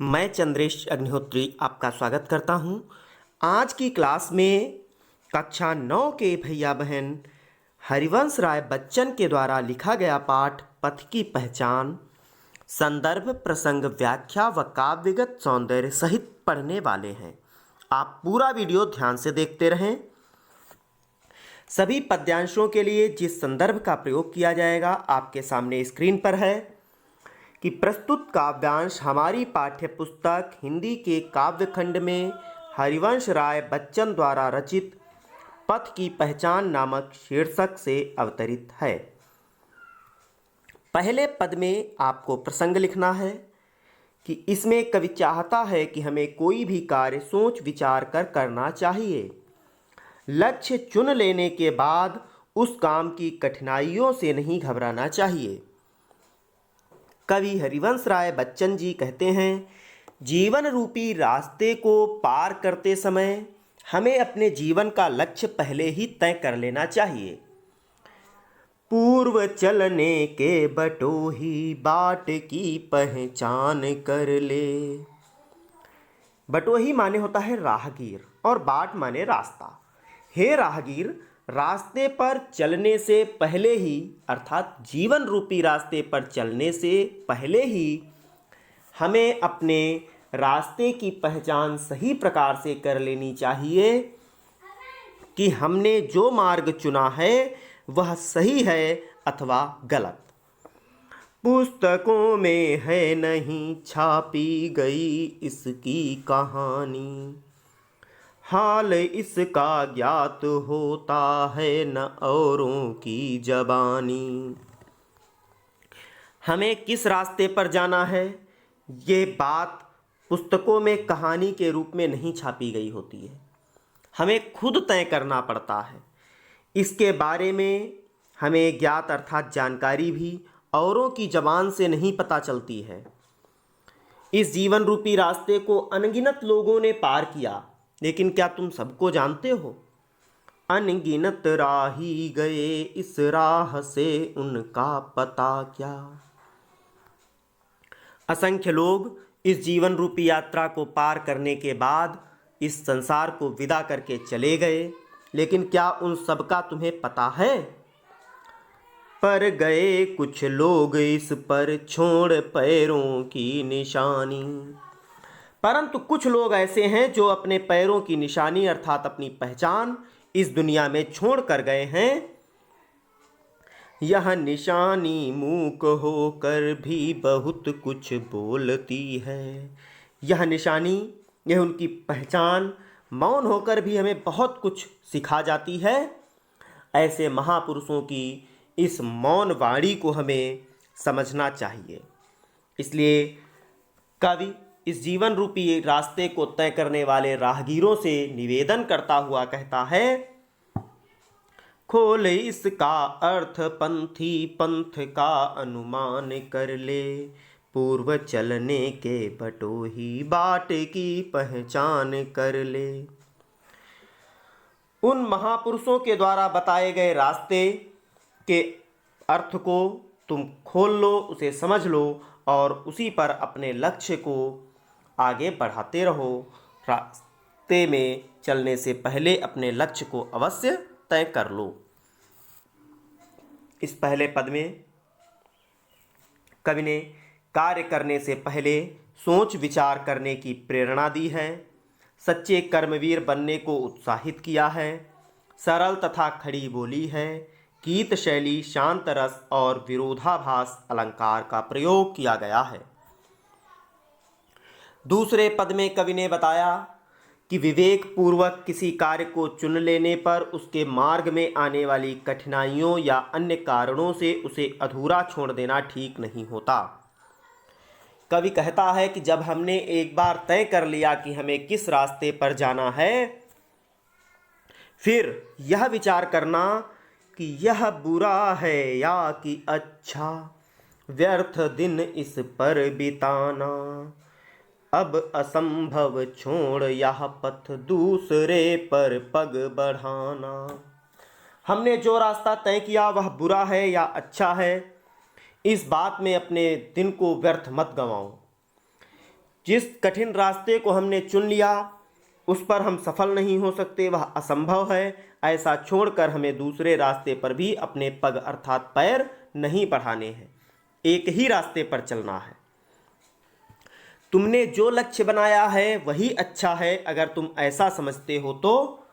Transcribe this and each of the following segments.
मैं चंद्रेश अग्निहोत्री आपका स्वागत करता हूं। आज की क्लास में कक्षा 9 के भैया बहन हरिवंश राय बच्चन के द्वारा लिखा गया पाठ पथ की पहचान संदर्भ प्रसंग व्याख्या व काव्यगत सौंदर्य सहित पढ़ने वाले हैं। आप पूरा वीडियो ध्यान से देखते रहें। सभी पद्यांशों के लिए जिस संदर्भ का प्रयोग किया जाएगा आपके सामने स्क्रीन पर है कि प्रस्तुत काव्यांश हमारी पाठ्य पुस्तक हिंदी के काव्यखंड में हरिवंश राय बच्चन द्वारा रचित पथ की पहचान नामक शीर्षक से अवतरित है। पहले पद में आपको प्रसंग लिखना है कि इसमें कवि चाहता है कि हमें कोई भी कार्य सोच विचार कर करना चाहिए। लक्ष्य चुन लेने के बाद उस काम की कठिनाइयों से नहीं घबराना चाहिए। कवि हरिवंश राय बच्चन जी कहते हैं, जीवन रूपी रास्ते को पार करते समय हमें अपने जीवन का लक्ष्य पहले ही तय कर लेना चाहिए। पूर्व चलने के बटोही बाट की पहचान कर ले। बटोही माने होता है राहगीर और बाट माने रास्ता। हे राहगीर, रास्ते पर चलने से पहले ही अर्थात जीवन रूपी रास्ते पर चलने से पहले ही हमें अपने रास्ते की पहचान सही प्रकार से कर लेनी चाहिए कि हमने जो मार्ग चुना है वह सही है अथवा गलत। पुस्तकों में है नहीं छापी गई इसकी कहानी, हाल इसका ज्ञात होता है न औरों की जबानी। हमें किस रास्ते पर जाना है ये बात पुस्तकों में कहानी के रूप में नहीं छापी गई होती है, हमें खुद तय करना पड़ता है। इसके बारे में हमें ज्ञात अर्थात जानकारी भी औरों की जबान से नहीं पता चलती है। इस जीवन रूपी रास्ते को अनगिनत लोगों ने पार किया, लेकिन क्या तुम सबको जानते हो? अनगिनत राही गए इस राह से उनका पता क्या। असंख्य लोग इस जीवन रूपी यात्रा को पार करने के बाद इस संसार को विदा करके चले गए, लेकिन क्या उन सबका तुम्हें पता है? पर गए कुछ लोग इस पर छोड़ पैरों की निशानी। परंतु कुछ लोग ऐसे हैं जो अपने पैरों की निशानी अर्थात अपनी पहचान इस दुनिया में छोड़ कर गए हैं। यह निशानी मूक होकर भी बहुत कुछ बोलती है। यह निशानी, यह उनकी पहचान मौन होकर भी हमें बहुत कुछ सिखा जाती है। ऐसे महापुरुषों की इस मौन वाणी को हमें समझना चाहिए। इसलिए कवि इस जीवन रूपी रास्ते को तय करने वाले राहगीरों से निवेदन करता हुआ कहता है, खोल इसका अर्थ पंथी पंथ का अनुमान कर ले, पूर्व चलने के बटोही बाट की पहचान कर ले। उन महापुरुषों के द्वारा बताए गए रास्ते के अर्थ को तुम खोल लो, उसे समझ लो और उसी पर अपने लक्ष्य को आगे बढ़ाते रहो। रास्ते में चलने से पहले अपने लक्ष्य को अवश्य तय कर लो। इस पहले पद में कवि ने कार्य करने से पहले सोच विचार करने की प्रेरणा दी है, सच्चे कर्मवीर बनने को उत्साहित किया है, सरल तथा खड़ी बोली है, गीत शैली, शांत रस और विरोधाभास अलंकार का प्रयोग किया गया है। दूसरे पद में कवि ने बताया कि विवेक पूर्वक किसी कार्य को चुन लेने पर उसके मार्ग में आने वाली कठिनाइयों या अन्य कारणों से उसे अधूरा छोड़ देना ठीक नहीं होता। कवि कहता है कि जब हमने एक बार तय कर लिया कि हमें किस रास्ते पर जाना है, फिर यह विचार करना कि यह बुरा है या कि अच्छा, व्यर्थ दिन इस पर बिताना, अब असंभव छोड़ यह पथ दूसरे पर पग बढ़ाना। हमने जो रास्ता तय किया वह बुरा है या अच्छा है, इस बात में अपने दिन को व्यर्थ मत गंवाओ। जिस कठिन रास्ते को हमने चुन लिया उस पर हम सफल नहीं हो सकते, वह असंभव है। ऐसा छोड़कर हमें दूसरे रास्ते पर भी अपने पग अर्थात पैर नहीं बढ़ाने हैं, एक ही रास्ते पर चलना है। तुमने जो लक्ष्य बनाया है वही अच्छा है। अगर तुम ऐसा समझते हो तो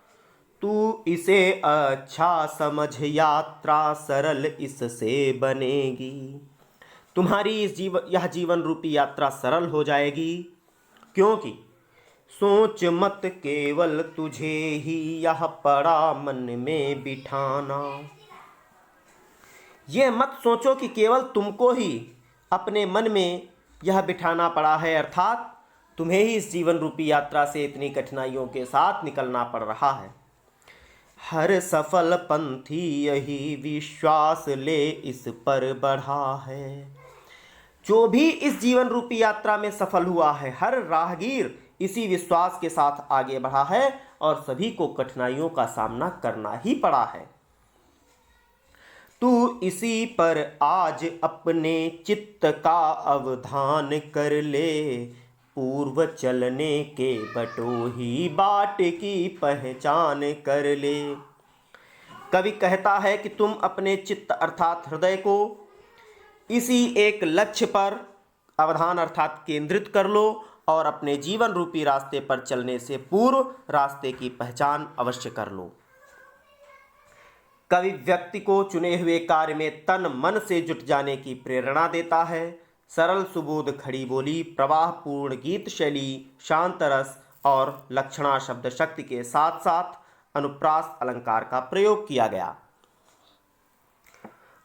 तू इसे अच्छा समझ, यात्रा सरल इससे बनेगी। तुम्हारी यह जीवन रूपी यात्रा सरल हो जाएगी, क्योंकि सोच मत केवल तुझे ही यह पड़ा मन में बिठाना। यह मत सोचो कि केवल तुमको ही अपने मन में यह बिठाना पड़ा है, अर्थात तुम्हें ही इस जीवन रूपी यात्रा से इतनी कठिनाइयों के साथ निकलना पड़ रहा है। हर सफल पंथी यही विश्वास ले इस पर बढ़ा है। जो भी इस जीवन रूपी यात्रा में सफल हुआ है, हर राहगीर इसी विश्वास के साथ आगे बढ़ा है और सभी को कठिनाइयों का सामना करना ही पड़ा है। तू इसी पर आज अपने चित्त का अवधान कर ले, पूर्व चलने के बटोही बाट की पहचान कर ले। कवि कहता है कि तुम अपने चित्त अर्थात हृदय को इसी एक लक्ष्य पर अवधान अर्थात केंद्रित कर लो और अपने जीवन रूपी रास्ते पर चलने से पूर्व रास्ते की पहचान अवश्य कर लो। कवि व्यक्ति को चुने हुए कार्य में तन मन से जुट जाने की प्रेरणा देता है। सरल सुबोध खड़ी बोली, प्रवाह पूर्ण गीत शैली, शांत रस और लक्षणा शब्द शक्ति के साथ साथ अनुप्रास अलंकार का प्रयोग किया गया।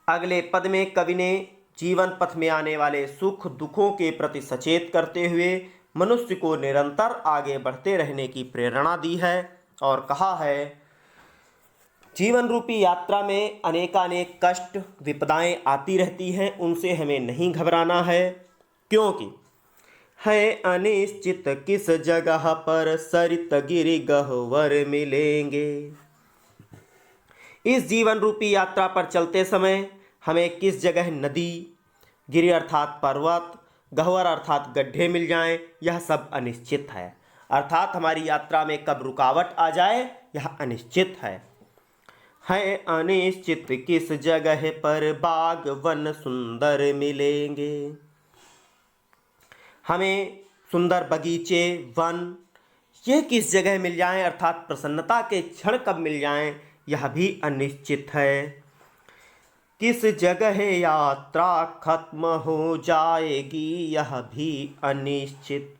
अगले पद में कवि ने जीवन पथ में आने वाले सुख दुखों के प्रति सचेत करते हुए मनुष्य को निरंतर आगे बढ़ते रहने की प्रेरणा दी है और कहा है, जीवन रूपी यात्रा में अनेकानेक कष्ट विपदाएं आती रहती हैं, उनसे हमें नहीं घबराना है, क्योंकि है अनिश्चित किस जगह पर सरित गिरि गह्वर मिलेंगे। इस जीवन रूपी यात्रा पर चलते समय हमें किस जगह नदी, गिरि अर्थात पर्वत, गह्वर अर्थात गड्ढे मिल जाएं, यह सब अनिश्चित है। अर्थात हमारी यात्रा में कब रुकावट आ जाए यह अनिश्चित है। अनिश्चित किस जगह पर बाग वन सुंदर मिलेंगे। हमें सुंदर बगीचे, वन ये किस जगह मिल जाएं अर्थात प्रसन्नता के क्षण कब मिल जाएं यह भी अनिश्चित है। किस जगह यात्रा खत्म हो जाएगी यह भी अनिश्चित।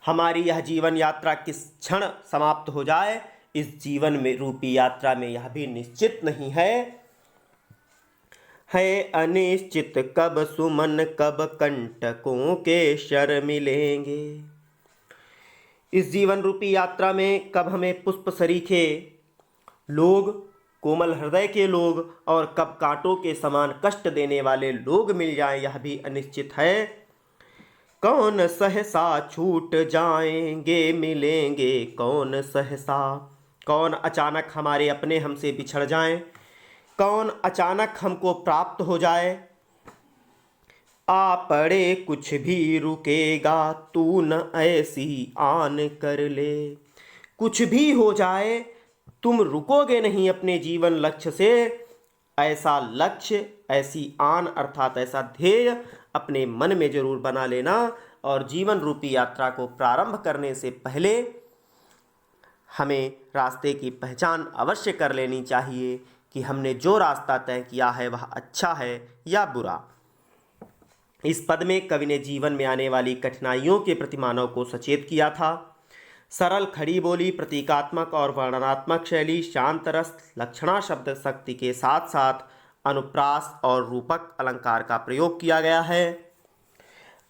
हमारी यह जीवन यात्रा किस क्षण समाप्त हो जाए इस जीवन में रूपी यात्रा में यह भी निश्चित नहीं है। अनिश्चित कब सुमन कब कंटकों के शर मिलेंगे। इस जीवन रूपी यात्रा में कब हमें पुष्प सरीखे लोग, कोमल हृदय के लोग और कब कांटों के समान कष्ट देने वाले लोग मिल जाएं यह भी अनिश्चित है। कौन सहसा छूट जाएंगे मिलेंगे कौन सहसा। कौन अचानक हमारे अपने हमसे बिछड़ जाएं, कौन अचानक हमको प्राप्त हो जाए। आ पड़े कुछ भी रुकेगा तू न ऐसी आन कर ले। कुछ भी हो जाए तुम रुकोगे नहीं अपने जीवन लक्ष्य से। ऐसा लक्ष्य, ऐसी आन अर्थात ऐसा ध्येय अपने मन में जरूर बना लेना और जीवन रूपी यात्रा को प्रारंभ करने से पहले हमें रास्ते की पहचान अवश्य कर लेनी चाहिए कि हमने जो रास्ता तय किया है वह अच्छा है या बुरा। इस पद में कवि ने जीवन में आने वाली कठिनाइयों के प्रति मानव को सचेत किया था। सरल खड़ी बोली, प्रतीकात्मक और वर्णनात्मक शैली, शांत रस, लक्षणा शब्द शक्ति के साथ साथ अनुप्रास और रूपक अलंकार का प्रयोग किया गया है।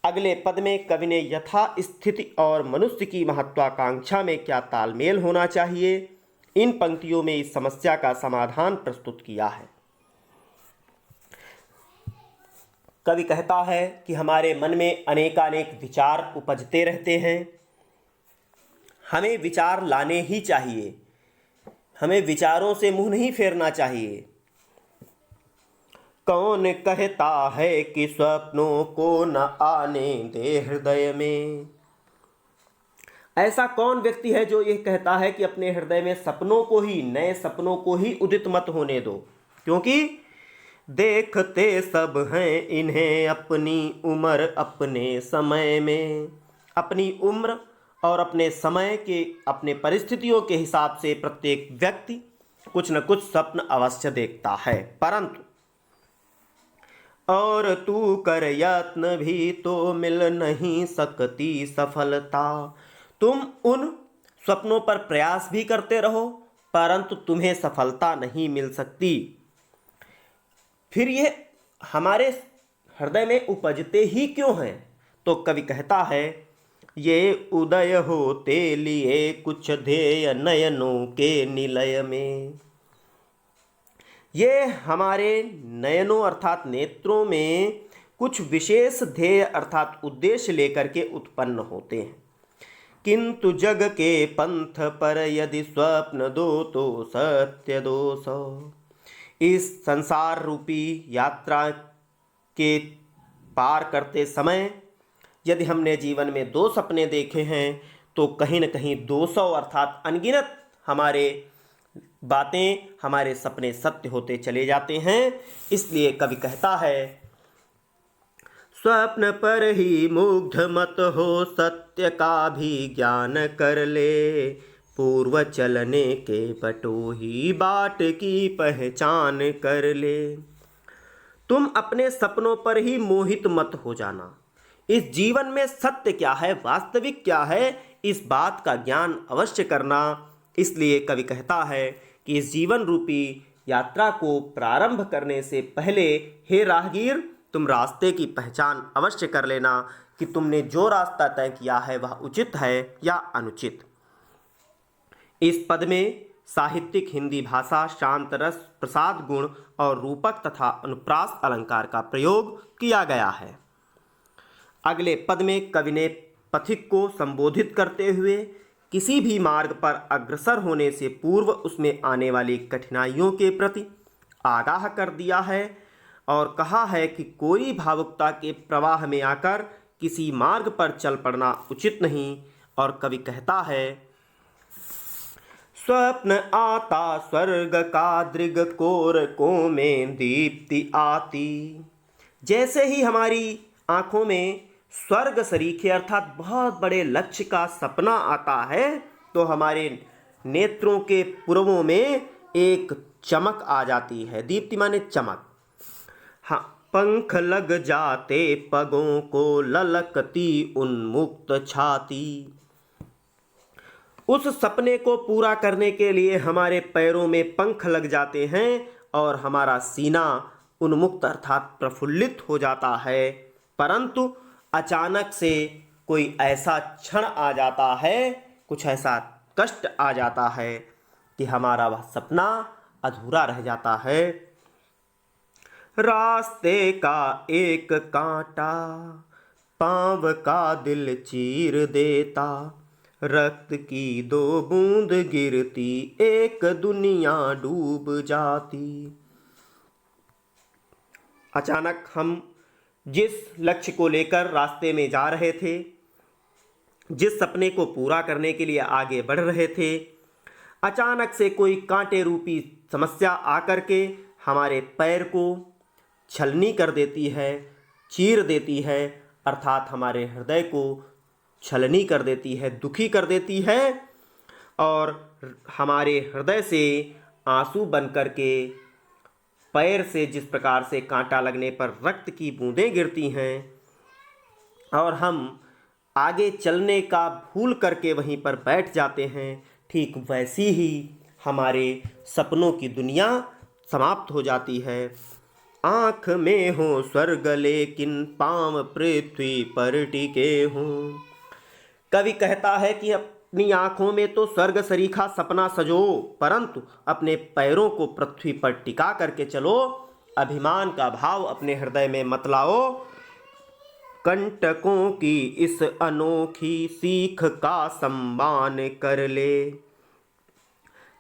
अगले पद में कवि ने यथा स्थिति और मनुष्य की महत्वाकांक्षा में क्या तालमेल होना चाहिए, इन पंक्तियों में इस समस्या का समाधान प्रस्तुत किया है। कवि कहता है कि हमारे मन में अनेकानेक विचार उपजते रहते हैं। हमें विचार लाने ही चाहिए, हमें विचारों से मुंह नहीं फेरना चाहिए। कौन कहता है कि स्वप्नों को न आने दे हृदय में। ऐसा कौन व्यक्ति है जो ये कहता है कि अपने हृदय में सपनों को ही, नए सपनों को ही उदित मत होने दो, क्योंकि देखते सब हैं इन्हें अपनी उम्र अपने समय में। अपनी उम्र और अपने समय के, अपने परिस्थितियों के हिसाब से प्रत्येक व्यक्ति कुछ न कुछ स्वप्न अवश्य देखता है, परंतु और तू कर यत्न भी तो मिल नहीं सकती सफलता। तुम उन स्वप्नों पर प्रयास भी करते रहो, परंतु तुम्हें सफलता नहीं मिल सकती। फिर ये हमारे हृदय में उपजते ही क्यों हैं? तो कवि कहता है, ये उदय होते लिए कुछ ध्येय नयनों के निलय में। ये हमारे नयनों अर्थात नेत्रों में कुछ विशेष ध्येय अर्थात उद्देश्य लेकर के उत्पन्न होते हैं। किंतु जग के पंथ पर यदि स्वप्न दो तो सत्य दोष। इस संसार रूपी यात्रा के पार करते समय यदि हमने जीवन में दो सपने देखे हैं तो कहीं न कहीं 200 अर्थात अनगिनत हमारे बातें, हमारे सपने सत्य होते चले जाते हैं। इसलिए कवि कहता है, स्वप्न पर ही मुग्ध मत हो, सत्य का भी ज्ञान कर ले। पूर्व चलने के बटोही बाट की पहचान कर ले। तुम अपने सपनों पर ही मोहित मत हो जाना। इस जीवन में सत्य क्या है, वास्तविक क्या है, इस बात का ज्ञान अवश्य करना। इसलिए कवि कहता है कि इस जीवन रूपी यात्रा को प्रारंभ करने से पहले हे राहगीर, तुम रास्ते की पहचान अवश्य कर लेना कि तुमने जो रास्ता तय किया है वह उचित है या अनुचित। इस पद में साहित्यिक हिंदी भाषा, शांत रस, प्रसाद गुण और रूपक तथा अनुप्रास अलंकार का प्रयोग किया गया है। अगले पद में कवि ने पथिक को संबोधित करते हुए किसी भी मार्ग पर अग्रसर होने से पूर्व उसमें आने वाली कठिनाइयों के प्रति आगाह कर दिया है और कहा है कि कोई भावुकता के प्रवाह में आकर किसी मार्ग पर चल पड़ना उचित नहीं। और कवि कहता है, स्वप्न आता स्वर्ग का दृग कोरकों में दीप्ति आती। जैसे ही हमारी आंखों में स्वर्ग सरीखे अर्थात बहुत बड़े लक्ष्य का सपना आता है तो हमारे नेत्रों के पुरवों में एक चमक आ जाती है। दीप्ति माने चमक। हाँ, पंख लग जाते पगों को ललकती उन्मुक्त छाती। उस सपने को पूरा करने के लिए हमारे पैरों में पंख लग जाते हैं और हमारा सीना उन्मुक्त अर्थात प्रफुल्लित हो जाता है। परंतु अचानक से कोई ऐसा क्षण आ जाता है, कुछ ऐसा कष्ट आ जाता है कि हमारा वह सपना अधूरा रह जाता है। रास्ते का एक कांटा पांव का दिल चीर देता, रक्त की 2 बूंद गिरती एक दुनिया डूब जाती। अचानक हम जिस लक्ष्य को लेकर रास्ते में जा रहे थे, जिस सपने को पूरा करने के लिए आगे बढ़ रहे थे, अचानक से कोई कांटे रूपी समस्या आकर के हमारे पैर को छलनी कर देती है, चीर देती है, अर्थात हमारे हृदय को छलनी कर देती है, दुखी कर देती है और हमारे हृदय से आंसू बन कर के पैर से जिस प्रकार से कांटा लगने पर रक्त की बूंदें गिरती हैं और हम आगे चलने का भूल करके वहीं पर बैठ जाते हैं, ठीक वैसी ही हमारे सपनों की दुनिया समाप्त हो जाती है। आँख में हो स्वर्ग लेकिन पांव पृथ्वी पर टिके हों। कवि कहता है कि अपनी आँखों में तो स्वर्ग सरीखा सपना सजो, परंतु अपने पैरों को पृथ्वी पर टिका करके चलो। अभिमान का भाव अपने हृदय में मत लाओ। कंटकों की इस अनोखी सीख का सम्मान कर ले।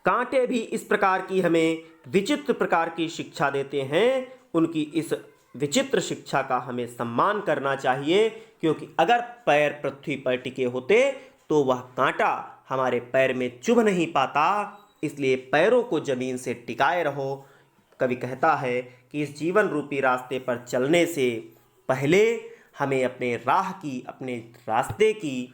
कांटे भी इस प्रकार की हमें विचित्र प्रकार की शिक्षा देते हैं, उनकी इस विचित्र शिक्षा का हमें सम्मान करना चाहिए, क्योंकि अगर पैर पृथ्वी पर टिके होते तो वह कांटा हमारे पैर में चुभ नहीं पाता। इसलिए पैरों को ज़मीन से टिकाए रहो। कवि कहता है कि इस जीवन रूपी रास्ते पर चलने से पहले हमें अपने राह की, अपने रास्ते की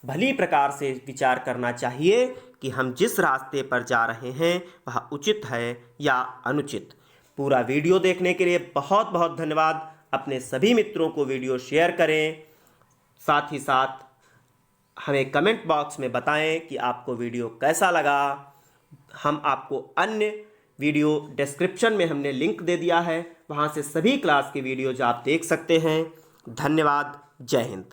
भली प्रकार से विचार करना चाहिए कि हम जिस रास्ते पर जा रहे हैं वह उचित है या अनुचित। पूरा वीडियो देखने के लिए बहुत बहुत धन्यवाद। अपने सभी मित्रों को वीडियो शेयर करें। साथ ही साथ हमें कमेंट बॉक्स में बताएं कि आपको वीडियो कैसा लगा। हम आपको अन्य वीडियो डिस्क्रिप्शन में हमने लिंक दे दिया है, वहां से सभी क्लास के वीडियोज आप देख सकते हैं। धन्यवाद। जय हिंद।